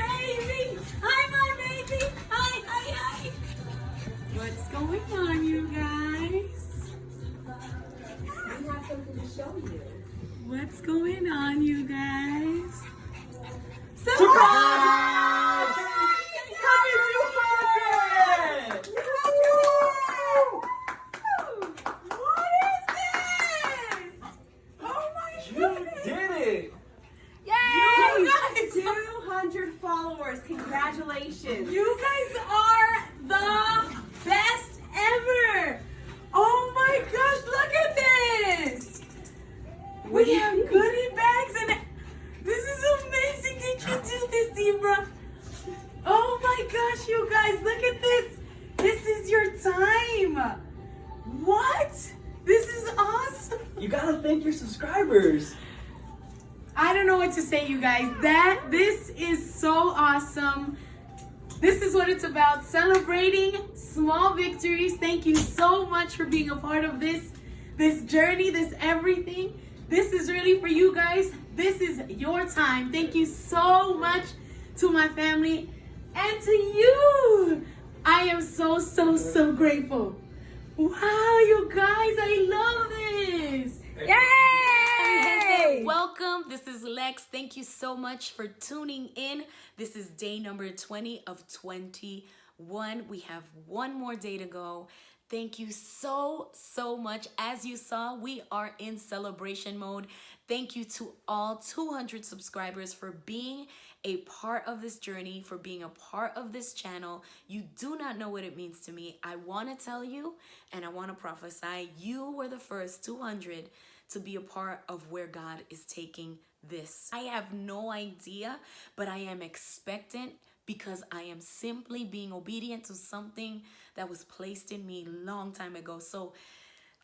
baby. Hi, my baby. Hi, hi, hi. What's going on, you guys? We have something to show you. What's going on, you guys? Surprise! Happy 200! What is this? Oh my You goodness! did it! You guys, 200 followers. Congratulations. you guys are the best ever! Oh my gosh, look at this! We have goodie bags and this is amazing. Did you do this, Zebra? Oh my gosh, you guys, look at this. This is your time. What? This is awesome. You gotta thank your subscribers. I don't know what to say, you guys. This is so awesome. This is what it's about, celebrating small victories. Thank you so much for being a part of this journey, this everything. This is really for you guys. This is your time. Thank you so much to my family and to you. I am so grateful. Wow, you guys, I love this. Yay! Welcome. This is Lex. Thank you so much for tuning in. This is day number 20 of 21. We have one more day to go. Thank you so much. As you saw, we are in celebration mode. Thank you to all 200 subscribers for being a part of this journey, for being a part of this channel. You do not know what it means to me. I want to tell you and I want to prophesy, you were the first 200 to be a part of where God is taking this. I have no idea, but I am expectant because I am simply being obedient to something that was placed in me long time ago. So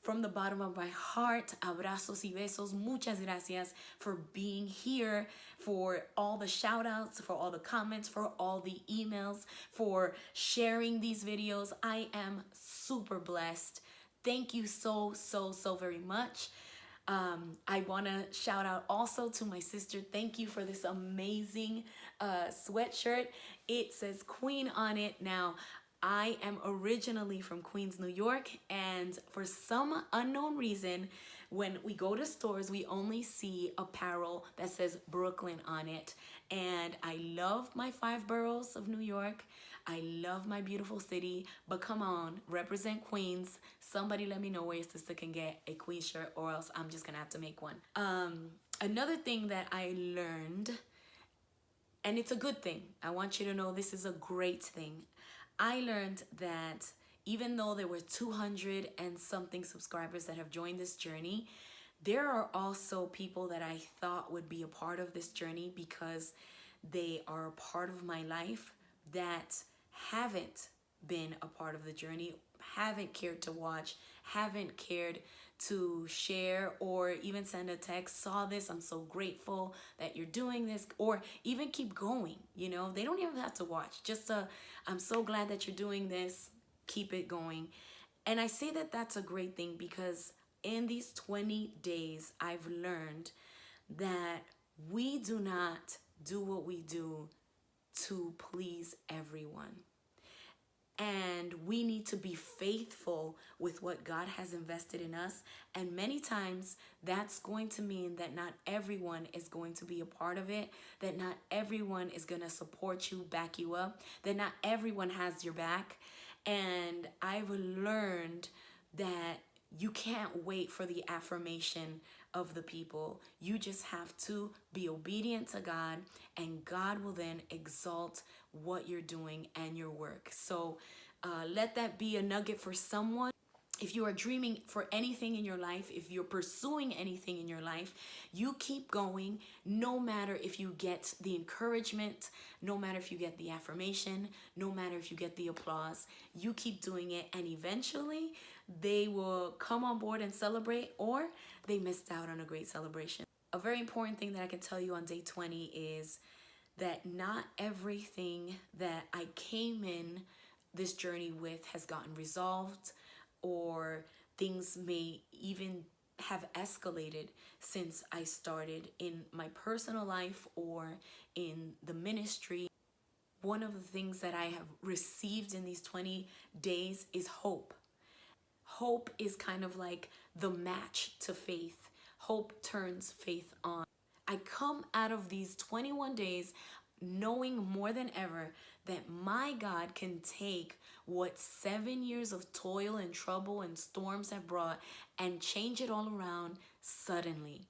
from the bottom of my heart, abrazos y besos, muchas gracias for being here, for all the shout outs, for all the comments, for all the emails, for sharing these videos. I am super blessed. Thank you so very much. I want to shout out also to my sister. Thank you for this amazing sweatshirt. It says Queen on it. Now, I am originally from Queens, New York, and for some unknown reason, when we go to stores, we only see apparel that says Brooklyn on it. And I love my 5 boroughs of New York. I love my beautiful city, but come on, represent Queens. Somebody let me know where your sister can get a Queens shirt, or else I'm just gonna have to make one. Another thing that I learned, and it's a good thing. I want you to know this is a great thing. I learned that even though there were 200 and something subscribers that have joined this journey, there are also people that I thought would be a part of this journey because they are a part of my life that haven't been a part of the journey, haven't cared to watch, haven't cared to share or even send a text. Saw this, I'm so grateful that you're doing this, or even keep going. You know, they don't even have to watch, just I'm so glad that you're doing this, keep it going. And I say that that's a great thing because in these 20 days I've learned that we do not do what we do to please everyone. And we need to be faithful with what God has invested in us. And many times that's going to mean that not everyone is going to be a part of it, that not everyone is going to support you, back you up, that not everyone has your back. And I've learned that you can't wait for the affirmation of the people. You just have to be obedient to God, and God will then exalt what you're doing and your work. So let that be a nugget for someone. If you are dreaming for anything in your life, if you're pursuing anything in your life, you keep going, no matter if you get the encouragement, no matter if you get the affirmation, no matter if you get the applause, you keep doing it, and eventually they will come on board and celebrate, or they missed out on a great celebration. A very important thing that I can tell you on day 20 is that not everything that I came in this journey with has gotten resolved, or things may even have escalated since I started in my personal life or in the ministry. one of the things that I have received in these 20 days is hope. Hope is kind of like the match to faith. Hope turns faith on. I come out of these 21 days knowing more than ever that my God can take what 7 years of toil and trouble and storms have brought and change it all around suddenly.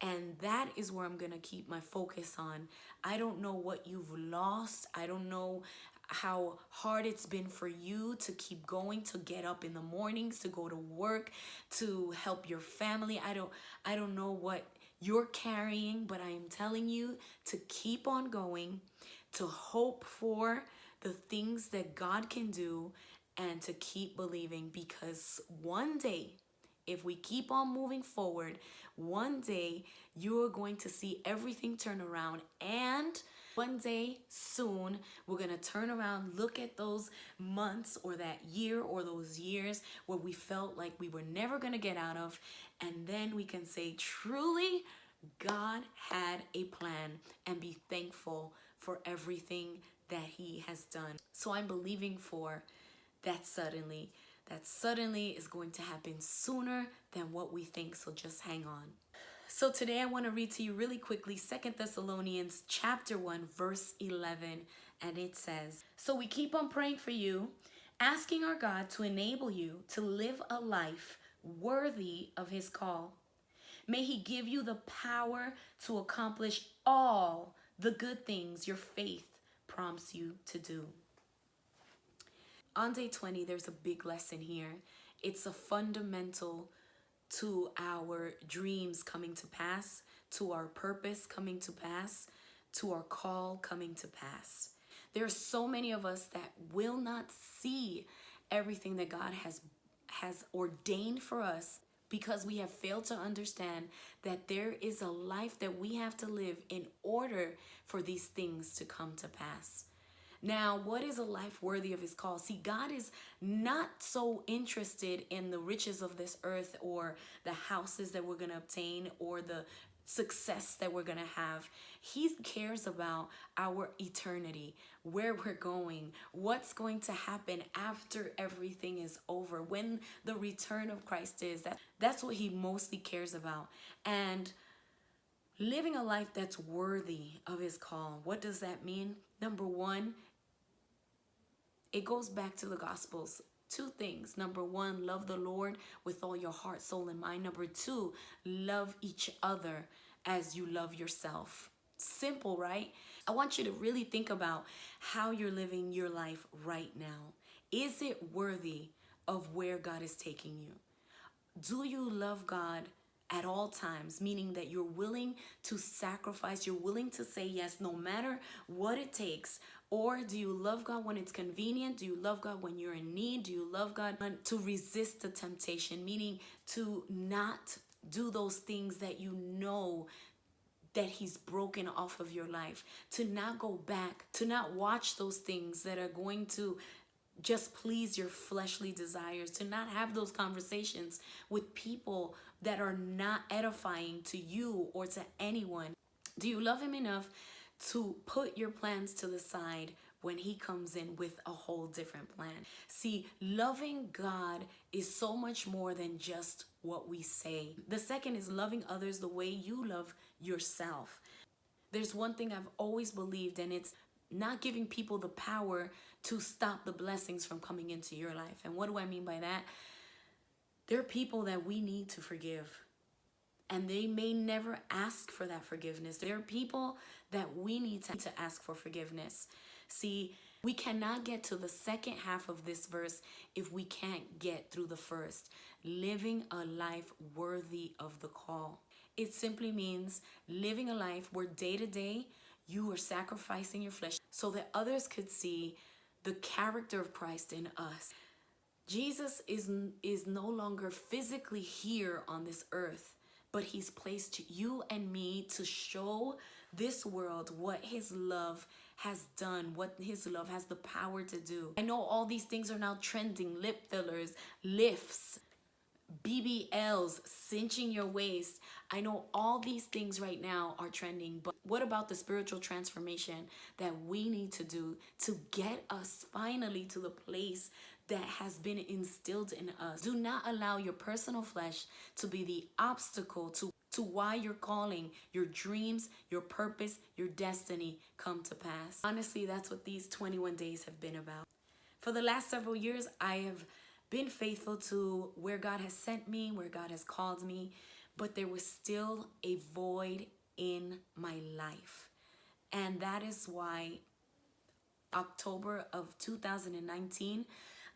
And that is where I'm going to keep my focus on. I don't know what you've lost. I don't know how hard it's been for you to keep going, to get up in the mornings, to go to work, to help your family. I don't know what you're carrying, but I am telling you to keep on going, to hope for the things that God can do, and to keep believing, because one day, if we keep on moving forward, one day you're going to see everything turn around. And one day soon, we're going to turn around, look at those months or that year or those years where we felt like we were never going to get out of. And then we can say, truly, God had a plan, and be thankful for everything that He has done. So I'm believing for that suddenly. That suddenly is going to happen sooner than what we think, so just hang on. So today I want to read to you really quickly 2 Thessalonians chapter 1 verse 11, and it says, "So we keep on praying for you, asking our God to enable you to live a life worthy of His call. May He give you the power to accomplish all the good things your faith prompts you to do." On day 20, there's a big lesson here. It's a fundamental to our dreams coming to pass, to our purpose coming to pass, to our call coming to pass. There are so many of us that will not see everything that God has ordained for us, because we have failed to understand that there is a life that we have to live in order for these things to come to pass. Now, what is a life worthy of His call? See, God is not so interested in the riches of this earth, or the houses that we're going to obtain, or the success that we're going to have. He cares about our eternity, where we're going, what's going to happen after everything is over, when the return of Christ is. That's what He mostly cares about. And living a life that's worthy of His call, what does that mean? Number one, it goes back to the Gospels. Two things. Number one, love the Lord with all your heart, soul, and mind. Number two, love each other as you love yourself. Simple, right? I want you to really think about how you're living your life right now. Is it worthy of where God is taking you? Do you love God at all times, meaning that you're willing to sacrifice, you're willing to say yes no matter what it takes? Or do you love God when it's convenient? Do you love God when you're in need? Do you love God to resist the temptation, meaning to not do those things that you know that He's broken off of your life, to not go back, to not watch those things that are going to just please your fleshly desires, to not have those conversations with people that are not edifying to you or to anyone? Do you love Him enough to put your plans to the side when He comes in with a whole different plan? See, loving God is so much more than just what we say. The second is loving others the way you love yourself. There's one thing I've always believed, and it's not giving people the power to stop the blessings from coming into your life. And what do I mean by that? There are people that we need to forgive, and they may never ask for that forgiveness. There are people that we need to ask for forgiveness. See, we cannot get to the second half of this verse if we can't get through the first. Living a life worthy of the call. It simply means living a life where day to day you are sacrificing your flesh so that others could see the character of Christ in us. Jesus is no longer physically here on this earth, but He's placed you and me to show this world what His love has done, what His love has the power to do. I know all these things are now trending: lip fillers, lifts, BBLs, cinching your waist. I know all these things right now are trending, but what about the spiritual transformation that we need to do to get us finally to the place that has been instilled in us? Do not allow your personal flesh to be the obstacle to why your calling, your dreams, your purpose, your destiny come to pass. Honestly, that's what these 21 days have been about. For the last several years, I have been faithful to where God has sent me, where God has called me, but there was still a void in my life. And that is why October of 2019,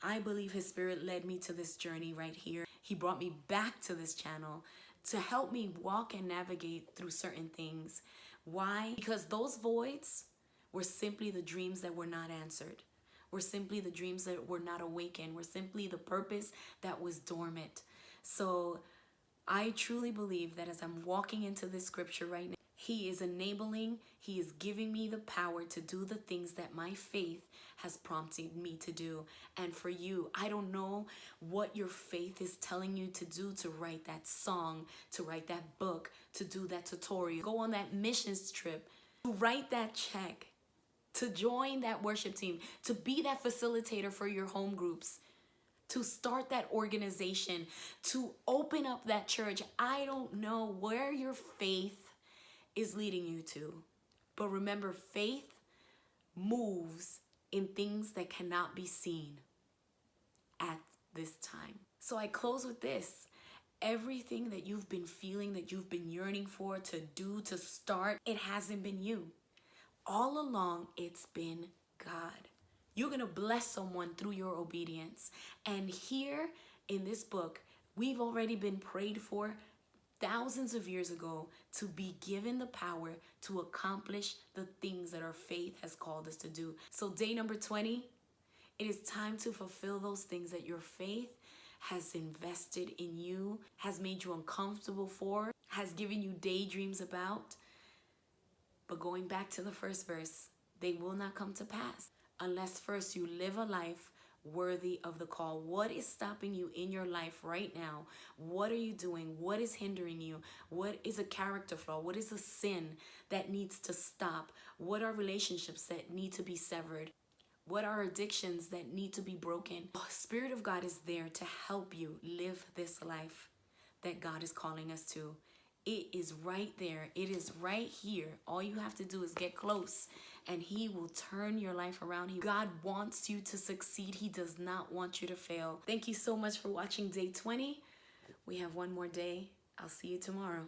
I believe His Spirit led me to this journey right here. He brought me back to this channel to help me walk and navigate through certain things. Why? Because those voids were simply the dreams that were not answered. Were simply the dreams that were not awakened. Were simply the purpose that was dormant. So I truly believe that as I'm walking into this scripture right now, He is enabling, He is giving me the power to do the things that my faith has prompted me to do. And for you, I don't know what your faith is telling you to do, to write that song, to write that book, to do that tutorial, go on that missions trip, to write that check, to join that worship team, to be that facilitator for your home groups, to start that organization, to open up that church. I don't know where your faith is leading you to. But remember, faith moves in things that cannot be seen at this time. So I close with this. Everything that you've been feeling, that you've been yearning for, to do, to start, it hasn't been you. All along, it's been God. You're going to bless someone through your obedience. And here in this book, we've already been prayed for thousands of years ago to be given the power to accomplish the things that our faith has called us to do. So day number 20, it is time to fulfill those things that your faith has invested in you, has made you uncomfortable for, has given you daydreams about. But going back to the first verse, they will not come to pass unless first you live a life worthy of the call. What is stopping you in your life right now? What are you doing? What is hindering you? What is a character flaw? What is a sin that needs to stop? What are relationships that need to be severed? What are addictions that need to be broken? The Spirit of God is there to help you live this life that God is calling us to. It is right there. It is right here. All you have to do is get close and He will turn your life around. God wants you to succeed. He does not want you to fail. Thank you so much for watching day 20. We have one more day. I'll see you tomorrow.